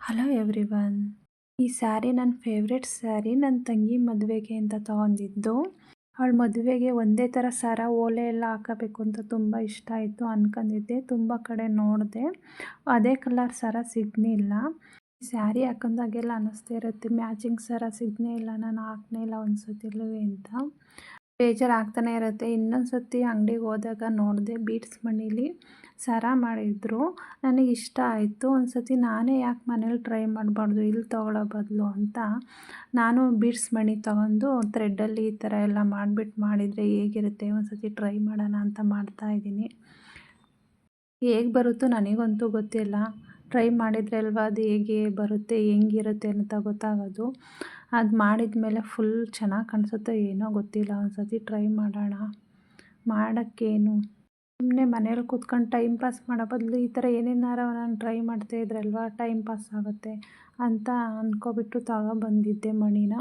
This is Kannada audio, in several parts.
Hello everyone. ಈ ಸ್ಯಾರಿ ನನ್ನ ಫೇವ್ರೆಟ್ ಸ್ಯಾರಿ. ನನ್ನ ತಂಗಿ ಮದುವೆಗೆ ಅಂತ ತೊಗೊಂಡಿದ್ದು. ಅವಳ ಮದುವೆಗೆ ಒಂದೇ ಥರ ಸರ ಓಲೆ ಎಲ್ಲ ಹಾಕಬೇಕು ಅಂತ ತುಂಬ ಇಷ್ಟ ಆಯಿತು. ಅಂದ್ಕೊಂಡಿದ್ದೆ, ತುಂಬ ಕಡೆ ನೋಡಿದೆ, ಅದೇ ಕಲರ್ ಸರ ಸಿಗಲಿಲ್ಲ. ಸ್ಯಾರಿ ಹಾಕೊಂಡಾಗೆಲ್ಲ ಅನ್ನಿಸ್ತಾ ಇರುತ್ತೆ ಮ್ಯಾಚಿಂಗ್ ಸರ ಸಿಗನೇ ಇಲ್ಲ, ನಾನು ಹಾಕನೇ ಇಲ್ಲ ಒಂದು ಸತಿಲುವೆ ಅಂತ ಬೇಜಾರು ಆಗ್ತಾನೆ ಇರುತ್ತೆ. ಇನ್ನೊಂದು ಸತಿ ಅಂಗಡಿಗೆ ಹೋದಾಗ ನೋಡಿದೆ, ಬೀಡ್ಸ್ ಮಣೀಲಿ ಸರ ಮಾಡಿದ್ರು. ನನಗೆ ಇಷ್ಟ ಆಯಿತು. ಒಂದು ಸತಿ ನಾನೇ ಯಾಕೆ ಮನೇಲಿ ಟ್ರೈ ಮಾಡಬಾರ್ದು, ಇಲ್ಲಿ ತೊಗೊಳ್ಳೋ ಬದಲು ಅಂತ ನಾನು ಬೀಡ್ಸ್ ಮಣಿ ತೊಗೊಂಡು ಥ್ರೆಡ್ಡಲ್ಲಿ ಈ ಥರ ಎಲ್ಲ ಮಾಡಿದರೆ ಹೇಗಿರುತ್ತೆ, ಒಂದು ಸತಿ ಟ್ರೈ ಮಾಡೋಣ ಅಂತ ಮಾಡ್ತಾಯಿದ್ದೀನಿ. ಹೇಗೆ ಬರುತ್ತೋ ನನಗಂತೂ ಗೊತ್ತಿಲ್ಲ. ಟ್ರೈ ಮಾಡಿದರೆ ಅಲ್ವಾ ಅದು ಹೇಗೆ ಬರುತ್ತೆ, ಹೆಂಗಿರುತ್ತೆ ಅಂತ ಗೊತ್ತಾಗೋದು. ಅದು ಮಾಡಿದ ಮೇಲೆ ಫುಲ್ ಚೆನ್ನಾಗಿ ಕಾಣಿಸುತ್ತೋ ಏನೋ ಗೊತ್ತಿಲ್ಲ. ಒಂದು ಸತಿ ಟ್ರೈ ಮಾಡೋಣ. ಮಾಡೋಕ್ಕೇನು, ಸುಮ್ಮನೆ ಮನೇಲಿ ಕೂತ್ಕೊಂಡು ಟೈಮ್ ಪಾಸ್ ಮಾಡೋ ಬದಲು ಈ ಥರ ಏನೇನಾರು ನಾನು ಟ್ರೈ ಮಾಡ್ತಾಯಿದ್ರಲ್ವ, ಟೈಮ್ ಪಾಸ್ ಆಗುತ್ತೆ ಅಂತ ಅಂದ್ಕೊಬಿಟ್ಟು ತಗೊಬಂದಿದ್ದೆ ಮಣಿನ.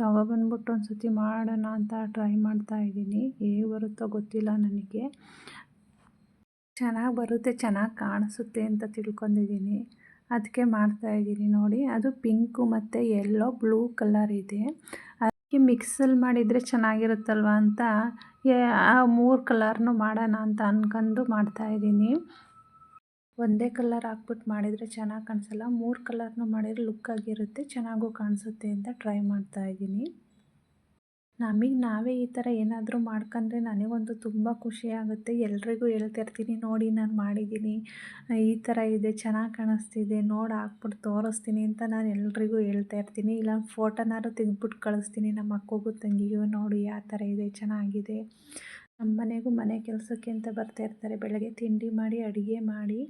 ತಗೊಬಂದ್ಬಿಟ್ಟು ಒಂದು ಸತಿ ಮಾಡೋಣ ಅಂತ ಟ್ರೈ ಮಾಡ್ತಾಯಿದ್ದೀನಿ. ಹೇಗೆ ಬರುತ್ತೋ ಗೊತ್ತಿಲ್ಲ ನನಗೆ. ಚೆನ್ನಾಗಿ ಬರುತ್ತೆ, ಚೆನ್ನಾಗಿ ಕಾಣಿಸುತ್ತೆ ಅಂತ ತಿಳ್ಕೊಂಡಿದ್ದೀನಿ. ಅದಕ್ಕೆ ಮಾಡ್ತಾಯಿದ್ದೀನಿ ನೋಡಿ. ಅದು ಪಿಂಕು ಮತ್ತು ಯೆಲ್ಲೋ ಬ್ಲೂ ಕಲರ್ ಇದೆ. ಅದಕ್ಕೆ ಮಿಕ್ಸಲ್ಲಿ ಮಾಡಿದರೆ ಚೆನ್ನಾಗಿರುತ್ತಲ್ವ ಅಂತ ಆ 3 ಕಲರ್ನು ಮಾಡೋಣ ಅಂತ ಅಂದ್ಕೊಂಡು ಮಾಡ್ತಾಯಿದ್ದೀನಿ. ಒಂದೇ ಕಲರ್ ಹಾಕ್ಬಿಟ್ಟು ಮಾಡಿದರೆ ಚೆನ್ನಾಗಿ ಕಾಣಿಸಲ್ಲ. 3 ಕಲರ್ನು ಮಾಡಿದರೆ ಲುಕ್ಕಾಗಿರುತ್ತೆ, ಚೆನ್ನಾಗೂ ಕಾಣಿಸುತ್ತೆ ಅಂತ ಟ್ರೈ ಮಾಡ್ತಾಯಿದ್ದೀನಿ. ನಮಗೆ ನಾವೇ ಈ ಥರ ಏನಾದರೂ ಮಾಡ್ಕೊಂಡ್ರೆ ನನಗಂತೂ ತುಂಬ ಖುಷಿಯಾಗುತ್ತೆ. ಎಲ್ರಿಗೂ ಹೇಳ್ತಾಯಿರ್ತೀನಿ, ನೋಡಿ ನಾನು ಮಾಡಿದ್ದೀನಿ, ಈ ಥರ ಇದೆ, ಚೆನ್ನಾಗಿ ಕಾಣಿಸ್ತಿದೆ, ನೋಡಿ ಹಾಕ್ಬಿಟ್ಟು ತೋರಿಸ್ತೀನಿ ಅಂತ ನಾನು ಎಲ್ರಿಗೂ ಹೇಳ್ತಾಯಿರ್ತೀನಿ. ಇಲ್ಲ ಫೋಟೋನಾದ್ರು ತೆಗೆದ್ಬಿಟ್ಟು ಕಳಿಸ್ತೀನಿ ನಮ್ಮ ಅಕ್ಕಗೂ ತಂಗಿಗೂ, ನೋಡಿ ಯಾವ ಥರ ಇದೆ, ಚೆನ್ನಾಗಿದೆ. ನಮ್ಮ ಮನೆಗೂ ಮನೆ ಕೆಲಸಕ್ಕೆ ಅಂತ ಬರ್ತಾಯಿರ್ತಾರೆ. ಬೆಳಗ್ಗೆ ತಿಂಡಿ ಮಾಡಿ, ಅಡುಗೆ ಮಾಡಿ,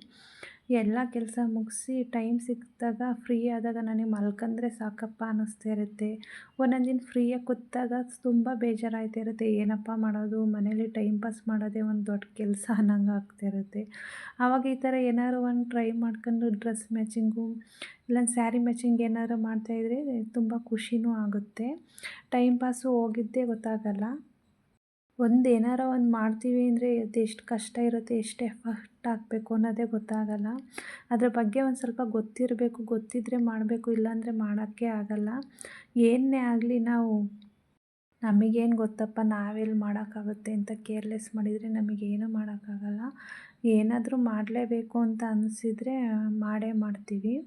ಎಲ್ಲ ಕೆಲಸ ಮುಗಿಸಿ ಟೈಮ್ ಸಿಕ್ಕಿದಾಗ ಫ್ರೀ ಆದಾಗ ನನಗೆ ಮಲ್ಕೊಂಡ್ರೆ ಸಾಕಪ್ಪ ಅನ್ನಿಸ್ತಾ ಇರುತ್ತೆ. ಒಂದೊಂದು ದಿನ ಫ್ರೀಯಾಗಿ ಕೂತಾಗ ತುಂಬ ಬೇಜಾರಾಗ್ತಾ ಇರುತ್ತೆ. ಏನಪ್ಪ ಮಾಡೋದು, ಮನೇಲಿ ಟೈಮ್ ಪಾಸ್ ಮಾಡೋದೇ ಒಂದು ದೊಡ್ಡ ಕೆಲಸ ಅನ್ನಂಗೆ ಆಗ್ತಾಯಿರುತ್ತೆ. ಆವಾಗ ಈ ಥರ ಏನಾದ್ರು ಒಂದು ಟ್ರೈ ಮಾಡ್ಕೊಂಡು ಡ್ರೆಸ್ ಮ್ಯಾಚಿಂಗು ಇಲ್ಲ ಸ್ಯಾರಿ ಮ್ಯಾಚಿಂಗ್ ಏನಾದ್ರು ಮಾಡ್ತಾಯಿದ್ರೆ ತುಂಬ ಖುಷಿನೂ ಆಗುತ್ತೆ. ಟೈಮ್ ಪಾಸು ಹೋಗಿದ್ದೇ ಗೊತ್ತಾಗಲ್ಲ. ಏನಾರ ಒಂದು ಮಾಡ್ತೀವಿ ಅಂದರೆ ಅದೆಷ್ಟು ಕಷ್ಟ ಇರುತ್ತೆ, ಎಷ್ಟು ಎಫರ್ಟ್ ಹಾಕಬೇಕು ಅನ್ನೋದೇ ಗೊತ್ತಾಗಲ್ಲ. ಅದ್ರ ಬಗ್ಗೆ ಒಂದು ಸ್ವಲ್ಪ ಗೊತ್ತಿರಬೇಕು. ಗೊತ್ತಿದ್ದರೆ ಮಾಡಬೇಕು, ಇಲ್ಲಾಂದರೆ ಮಾಡೋಕ್ಕೆ ಆಗಲ್ಲ. ಏನೇ ಆಗಲಿ ನಾವು ನಮಗೇನು ಗೊತ್ತಪ್ಪ, ನಾವೆಲ್ಲಿ ಮಾಡೋಕ್ಕಾಗುತ್ತೆ ಅಂತ ಕೇರ್ಲೆಸ್ ಮಾಡಿದರೆ ನಮಗೇನು ಮಾಡೋಕ್ಕಾಗಲ್ಲ. ಏನಾದರೂ ಮಾಡಲೇಬೇಕು ಅಂತ ಅನಿಸಿದರೆ ಮಾಡೇ ಮಾಡ್ತೀವಿ.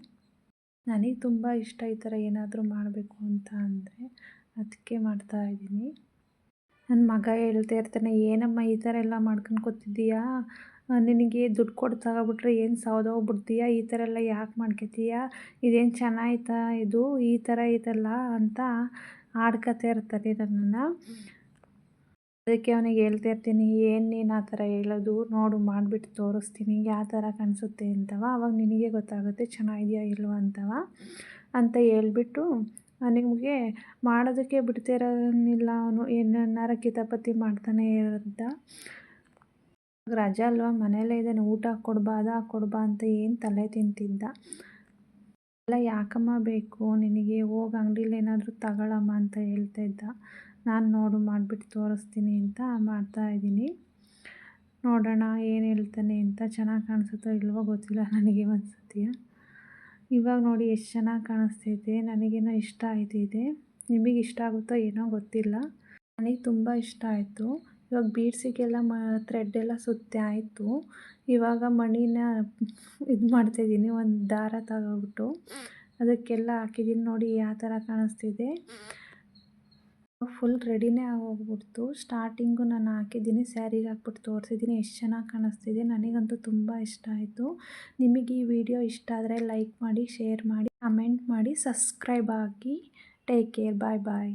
ನನಗೆ ತುಂಬ ಇಷ್ಟ ಈ ಥರ ಏನಾದರೂ ಮಾಡಬೇಕು ಅಂತ ಅಂದರೆ, ಅದಕ್ಕೆ ಮಾಡ್ತಾಯಿದ್ದೀನಿ. ನನ್ನ ಮಗ ಹೇಳ್ತಾ ಇರ್ತಾನೆ, ಏನಮ್ಮ ಈ ಥರ ಎಲ್ಲ ಮಾಡ್ಕೊಂಡು ಕೂತಿದ್ದೀಯಾ, ನಿನಗೆ ದುಡ್ಡು ಕೊಟ್ಟು ತಗೊಬಿಟ್ರೆ ಏನು ಸೌದೋಗ್ಬಿಡ್ತೀಯಾ, ಈ ಥರ ಎಲ್ಲ ಯಾಕೆ ಮಾಡ್ಕೊತೀಯಾ, ಇದೇನು ಚೆನ್ನಾಯ್ತಾ, ಇದು ಈ ಥರ ಇದಲ್ಲ ಅಂತ ಆಡ್ಕೊತಾ ಇರ್ತಾನೆ ನನ್ನನ್ನು. ಅದಕ್ಕೆ ಅವನಿಗೆ ಹೇಳ್ತಾ ಇರ್ತೀನಿ, ಏನು ನೀನು ಆ ಥರ ಹೇಳೋದು, ನೋಡು ಮಾಡಿಬಿಟ್ಟು ತೋರಿಸ್ತೀನಿ ಯಾವ ಥರ ಕಾಣಿಸುತ್ತೆ ಅಂತವ, ಆವಾಗ ನಿನಗೆ ಗೊತ್ತಾಗುತ್ತೆ ಚೆನ್ನಾಗಿದೆಯಾ ಇಲ್ವಾ ಅಂತ ಹೇಳ್ಬಿಟ್ಟು ನಿಮಗೆ ಮಾಡೋದಕ್ಕೆ ಬಿಡ್ತಿರೋನಿಲ್ಲ ಅವನು. ಏನನ್ನಾರ ಕಿತಾಪತಿ ಮಾಡ್ತಾನೆ ಇರೋದ. ರಜೆ ಅಲ್ವಾ, ಮನೆಯಲ್ಲೇ ಇದ್ದಾನೆ, ಊಟ ಹಾಕ್ಕೊಡ್ಬಾ, ಅದು ಹಾಕ್ಕೊಡ್ಬಾ ಅಂತ ಏನು ತಲೆ ತಿಂತಿದ್ದ. ಎಲ್ಲ ಯಾಕಮ್ಮ ಬೇಕು ನಿನಗೆ, ಹೋಗಿ ಅಂಗಡೀಲಿ ಏನಾದರೂ ತಗೊಳಮ್ಮ ಅಂತ ಹೇಳ್ತಾ ಇದ್ದ. ನಾನು ನೋಡು ಮಾಡಿಬಿಟ್ಟು ತೋರಿಸ್ತೀನಿ ಅಂತ ಮಾಡ್ತಾಯಿದ್ದೀನಿ. ನೋಡೋಣ ಏನು ಹೇಳ್ತಾನೆ ಅಂತ. ಚೆನ್ನಾಗಿ ಕಾಣಿಸುತ್ತೋ ಇಲ್ವೋ ಗೊತ್ತಿಲ್ಲ ನನಗೆ ಒಂದು ಸತಿ. ಇವಾಗ ನೋಡಿ ಎಷ್ಟು ಚೆನ್ನಾಗಿ ಕಾಣಿಸ್ತೈತೆ. ನನಗೇನೋ ಇಷ್ಟ ಆಯ್ತಿದೆ. ನಿಮಗೆ ಇಷ್ಟ ಆಗುತ್ತೋ ಏನೋ ಗೊತ್ತಿಲ್ಲ. ನನಗೆ ತುಂಬ ಇಷ್ಟ ಆಯಿತು. ಇವಾಗ ಬೀಡ್ಸಿಗೆಲ್ಲ ಥ್ರೆಡ್ ಎಲ್ಲ ಸುತ್ತಿ ಆಯಿತು. ಇವಾಗ ಮಣಿನ ಇದು ಮಾಡ್ತಾಯಿದ್ದೀನಿ. ಒಂದು ದಾರ ತಗೊಬಿಟ್ಟು ಅದಕ್ಕೆಲ್ಲ ಹಾಕಿದ್ದೀನಿ. ನೋಡಿ ಯಾವ ಥರ ಕಾಣಿಸ್ತಿದೆ. ಫುಲ್ ರೆಡಿನೇ ಆಗೋಗ್ಬಿಡ್ತು. ಸ್ಟಾರ್ಟಿಂಗು ನಾನು ಹಾಕಿದ್ದೀನಿ, ಸ್ಯಾರಿಗೆ ಹಾಕ್ಬಿಟ್ಟು ತೋರಿಸಿದ್ದೀನಿ. ಎಷ್ಟು ಚೆನ್ನಾಗಿ ಕಾಣಿಸ್ತಿದೆ. ನನಗಂತೂ ತುಂಬ ಇಷ್ಟ ಆಯಿತು. ನಿಮಗೆ ಈ ವಿಡಿಯೋ ಇಷ್ಟ ಆದರೆ ಲೈಕ್ ಮಾಡಿ, ಶೇರ್ ಮಾಡಿ, ಕಮೆಂಟ್ ಮಾಡಿ, ಸಬ್ಸ್ಕ್ರೈಬ್ ಆಗಿ. ಟೇಕ್ ಕೇರ್, ಬಾಯ್ ಬಾಯ್.